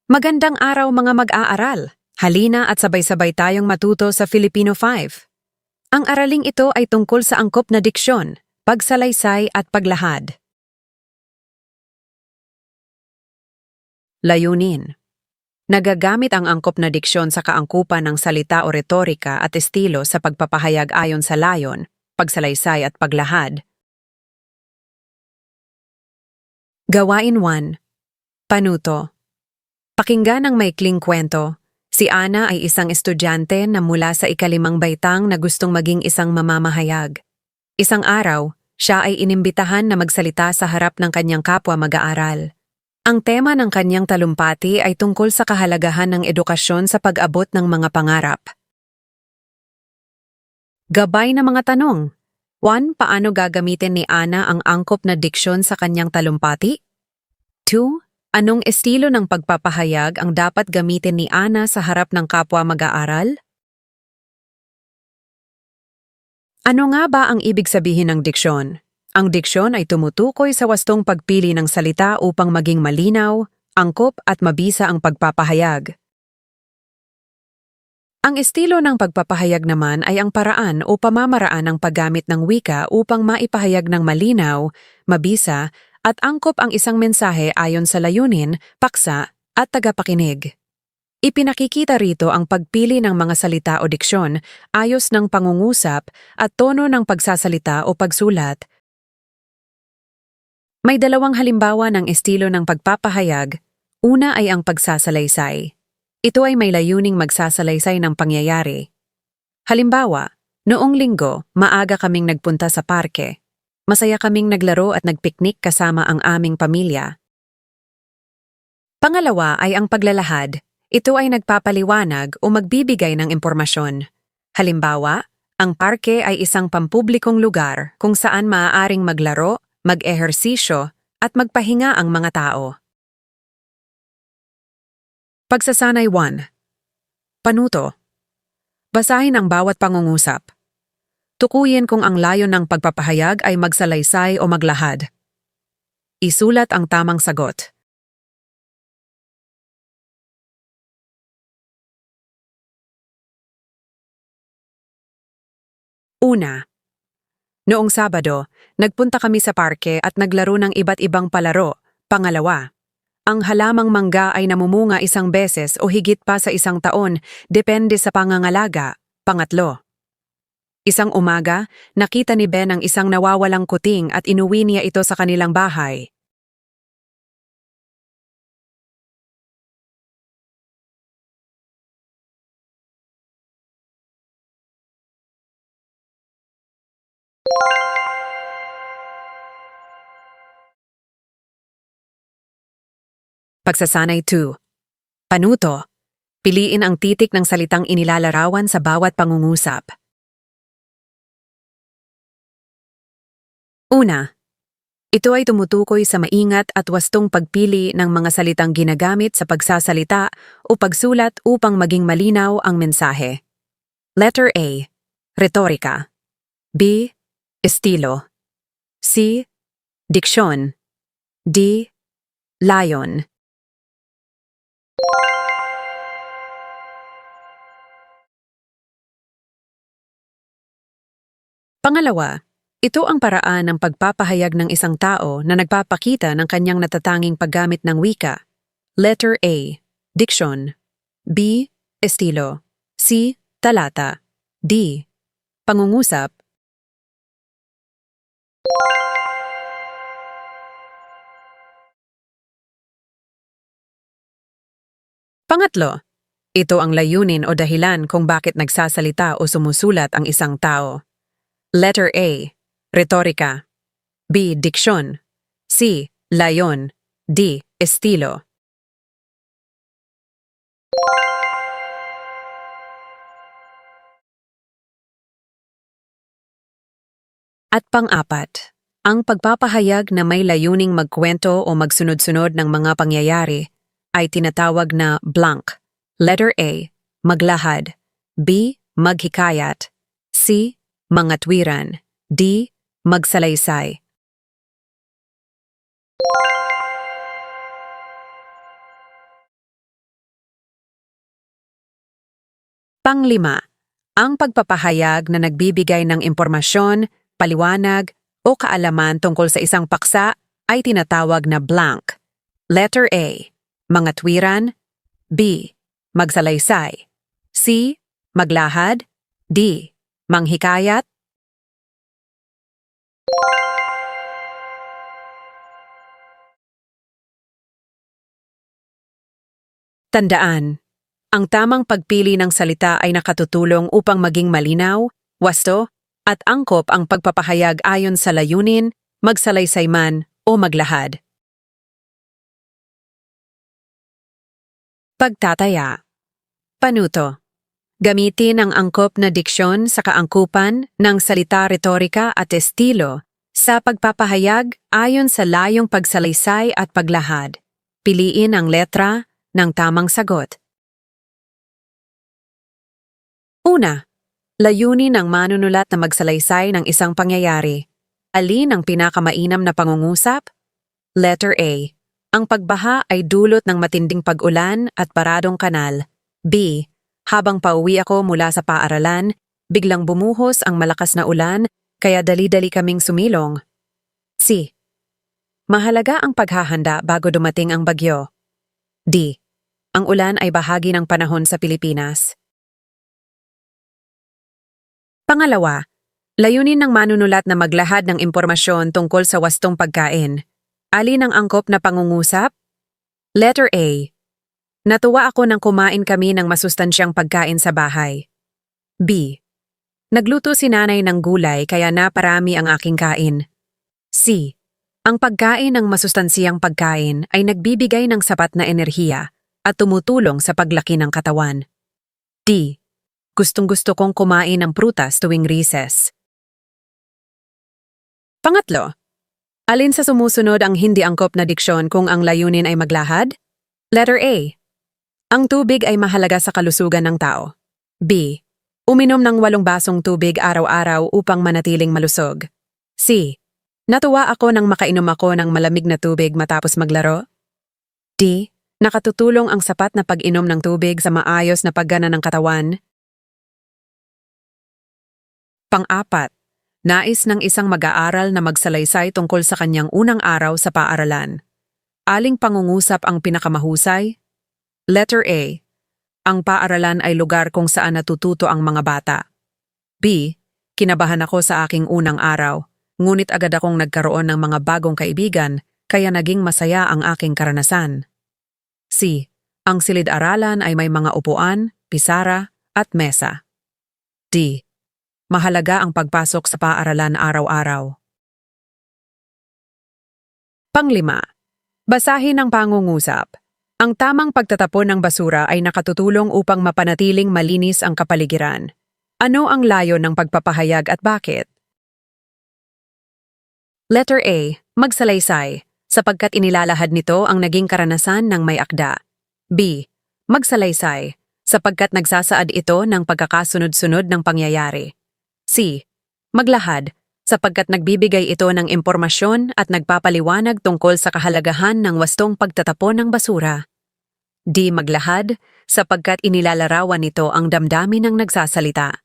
Magandang araw mga mag-aaral. Halina at sabay-sabay tayong matuto sa Filipino 5. Ang araling ito ay tungkol sa angkop na diksyon, pagsalaysay at paglahad. Layunin. Nagagamit ang angkop na diksyon sa kaangkupan ng salita o retorika at estilo sa pagpapahayag ayon sa layon, pagsalaysay at paglahad. Gawain 1. Panuto. Pakinggan ang maikling kwento. Si Ana ay isang estudyante na mula sa ikalimang baitang na gustong maging isang mamamahayag. Isang araw, siya ay inimbitahan na magsalita sa harap ng kanyang kapwa mag-aaral. Ang tema ng kanyang talumpati ay tungkol sa kahalagahan ng edukasyon sa pag-abot ng mga pangarap. Gabay na mga tanong. 1. Paano gagamitin ni Ana ang angkop na diksyon sa kanyang talumpati? 2. Anong estilo ng pagpapahayag ang dapat gamitin ni Ana sa harap ng kapwa mag-aaral? Ano nga ba ang ibig sabihin ng diksyon? Ang diksyon ay tumutukoy sa wastong pagpili ng salita upang maging malinaw, angkop at mabisa ang pagpapahayag. Ang estilo ng pagpapahayag naman ay ang paraan o pamamaraan ng paggamit ng wika upang maipahayag ng malinaw, mabisa, at angkop ang isang mensahe ayon sa layunin, paksa, at tagapakinig. Ipinakikita rito ang pagpili ng mga salita o diksyon, ayos ng pangungusap, at tono ng pagsasalita o pagsulat. May dalawang halimbawa ng estilo ng pagpapahayag. Una ay ang pagsasalaysay. Ito ay may layuning magsasalaysay ng pangyayari. Halimbawa, noong linggo, maaga kaming nagpunta sa parke. Masaya kaming naglaro at nagpiknik kasama ang aming pamilya. Pangalawa ay ang paglalahad. Ito ay nagpapaliwanag o magbibigay ng impormasyon. Halimbawa, ang parke ay isang pampublikong lugar kung saan maaaring maglaro, mag-ehersisyo, at magpahinga ang mga tao. Pagsasanay 1. Panuto. Basahin ang bawat pangungusap. Tukuyin kung ang layon ng pagpapahayag ay magsalaysay o maglahad. Isulat ang tamang sagot. Una. Noong Sabado, nagpunta kami sa parke at naglaro ng iba't ibang palaro. Pangalawa. Ang halamang mangga ay namumunga isang beses o higit pa sa isang taon, depende sa pangangalaga. Pangatlo. Isang umaga, nakita ni Ben ang isang nawawalang kuting at inuwi niya ito sa kanilang bahay. Pagsasanay 2. Panuto. Piliin ang titik ng salitang inilalarawan sa bawat pangungusap. Una. Ito ay tumutukoy sa maingat at wastong pagpili ng mga salitang ginagamit sa pagsasalita o pagsulat upang maging malinaw ang mensahe. Letter A. Retorika. B. Estilo. C. Diksyon. D. Layon. Pangalawa. Ito ang paraan ng pagpapahayag ng isang tao na nagpapakita ng kanyang natatanging paggamit ng wika. Letter A. Diksyon. B. Estilo. C. Talata. D. Pangungusap. Pangatlo. Ito ang layunin o dahilan kung bakit nagsasalita o sumusulat ang isang tao. Letter A. Retorika. B. Diksyon. C. Layon. D. Estilo. At pang-apat, ang pagpapahayag na may layuning magkwento o magsunod-sunod ng mga pangyayari ay tinatawag na blank. Letter A. Maglahad. B. Maghikayat. C. Mangatwiran. D. Magsalaysay. Panglima, ang pagpapahayag na nagbibigay ng impormasyon, paliwanag, o kaalaman tungkol sa isang paksa ay tinatawag na blank. Letter A, mga tuwiran. B, magsalaysay. C, maglahad. D, manghikayat. Tandaan, ang tamang pagpili ng salita ay nakatutulong upang maging malinaw, wasto, at angkop ang pagpapahayag ayon sa layunin, magsalaysay man o maglahad. Pagtataya. Panuto. Gamitin ang angkop na diksyon sa kaangkupan ng salita, retorika at estilo sa pagpapahayag ayon sa layong pagsalaysay at paglahad. Piliin ang letra ng tamang sagot. Una, layunin ng manunulat na magsalaysay ng isang pangyayari. Alin ang pinakamainam na pangungusap? Letter A. Ang pagbaha ay dulot ng matinding pag-ulan at paradong kanal. B. Habang pauwi ako mula sa paaralan, biglang bumuhos ang malakas na ulan, kaya dali-dali kaming sumilong. C. Mahalaga ang paghahanda bago dumating ang bagyo. D. Ang ulan ay bahagi ng panahon sa Pilipinas. Pangalawa, layunin ng manunulat na maglahad ng impormasyon tungkol sa wastong pagkain. Alin ang angkop na pangungusap? Letter A. Natuwa ako nang kumain kami ng masustansyang pagkain sa bahay. B. Nagluto si nanay ng gulay kaya naparami ang aking kain. C. Ang pagkain ng masustansyang pagkain ay nagbibigay ng sapat na enerhiya at tumutulong sa paglaki ng katawan. D. Gustong-gusto kong kumain ng prutas tuwing recess. Pangatlo, alin sa sumusunod ang hindi angkop na diksyon kung ang layunin ay maglahad? Letter A. Ang tubig ay mahalaga sa kalusugan ng tao. B. Uminom ng 8 basong tubig araw-araw upang manatiling malusog. C. Natuwa ako nang makainom ako ng malamig na tubig matapos maglaro. D. Nakatutulong ang sapat na pag-inom ng tubig sa maayos na paggana ng katawan. Pang-apat, nais ng isang mag-aaral na magsalaysay tungkol sa kanyang unang araw sa paaralan. Aling pangungusap ang pinakamahusay? Letter A. Ang paaralan ay lugar kung saan natututo ang mga bata. B. Kinabahan ako sa aking unang araw, ngunit agad akong nagkaroon ng mga bagong kaibigan, kaya naging masaya ang aking karanasan. C. Ang silid-aralan ay may mga upuan, pisara, at mesa. D. Mahalaga ang pagpasok sa paaralan araw-araw. Panglima, basahin ang pangungusap. Ang tamang pagtatapon ng basura ay nakatutulong upang mapanatiling malinis ang kapaligiran. Ano ang layo ng pagpapahayag at bakit? Letter A. Magsalaysay, sapagkat inilalahad nito ang naging karanasan ng may akda. B. Magsalaysay, sapagkat nagsasaad ito ng pagkakasunod-sunod ng pangyayari. C. Maglahad, sapagkat nagbibigay ito ng impormasyon at nagpapaliwanag tungkol sa kahalagahan ng wastong pagtatapon ng basura. D. Maglahad, sapagkat inilalarawan nito ang damdamin ng nagsasalita.